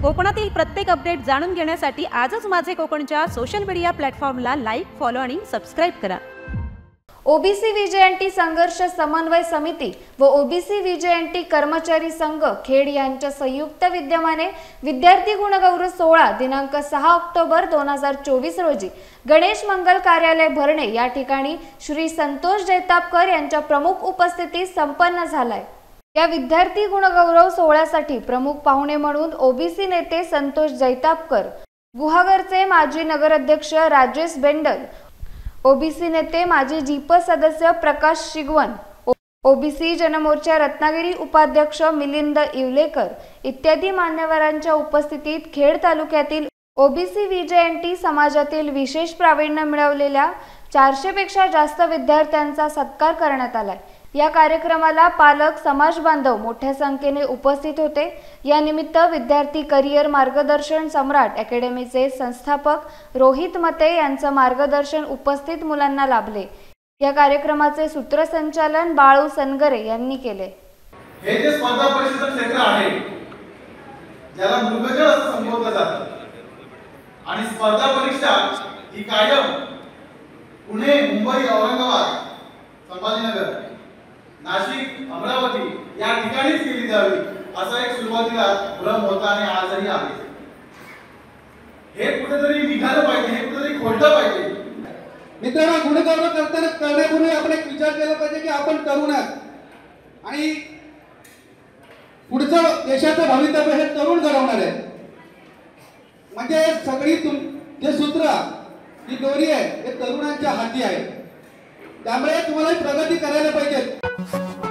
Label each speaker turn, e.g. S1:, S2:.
S1: कोकणातील प्रत्येक अपडेट जाणून घेण्यासाठी आजच माझे कोकणच्या सोशल मीडिया प्लॅटफॉर्मला लाईक, फॉलो आणि सबस्क्राइब करा।
S2: ओबीसी विजयंती संघर्ष समन्वय समिती व ओबीसी विजयंती कर्मचारी संघ खेड यांच्या संयुक्त विद्यमाने विद्यार्थी गुणगौरव सोहळा दिनांक 6 ऑक्टोबर 2024 रोजी गणेश मंगल कार्यालय भरणे या ठिकाणी श्री संतोष जैतापकर यांच्या प्रमुख उपस्थितीत संपन्न झालाय। या विद्यार्थी गुणगौरव सोहळ्यासाठी प्रमुख पाहुणे म्हणून ओबीसी नेते संतोष जैतापकर, गुहागरचे माजी नगराध्यक्ष राजेश बेंडल, ओबीसी नेते माजी जीप सदस्य प्रकाश शिगवन, ओबीसी जनमोर्चा रत्नागिरी उपाध्यक्ष मिलिंद इवलेकर इत्यादी मान्यवरांच्या उपस्थितीत खेड तालुक्यातील ओबीसी विजयंती समाजातील विशेष प्रावीण्य मिळवलेल्या 400 पेक्षा जास्त विद्यार्थ्यांचा सत्कार करण्यात आला। या कार्यक्रमाला पालक, समाज बांधव मोठ्या संख्येने उपस्थित होते। या निमित्त विद्यार्थी करिअर मार्गदर्शन सम्राट अकॅडमीचे संस्थापक रोहित मते यांचे मार्गदर्शन उपस्थित मुलांना लाभले। या कार्यक्रमाचे सूत्रसंचालन बाळू सनगरे यांनी केले।
S3: हे जे स्पर्धा परीक्षेचे क्षेत्र आहे ज्याला मृगजळ असं संबोधलं जातं आणि स्पर्धा परीक्षा ही कायम पुणे, मुंबई, औरंगाबाद, संभाजीनगर, नाशिक, अमरावती या ठिकाणीच केली जावी असा एक सुरुवातीला भ्रम होता आणि आजही आहे। हे कुठेतरी निघालं पाहिजे, हे कुठेतरी खोडलं पाहिजे।
S4: मित्रांनो, गुणगौरव करण्यापूर्वी आपण एक विचार केला पाहिजे की आपण तरुण आहात आणि पुढचं देशाचं भवितव्य हे तरुण घडवणार आहे। म्हणजे सगळी जे सूत्र, जी दोरी आहे हे तरुणांच्या हाती आहे। त्यामुळे तुम्हाला प्रगती करायला पाहिजे।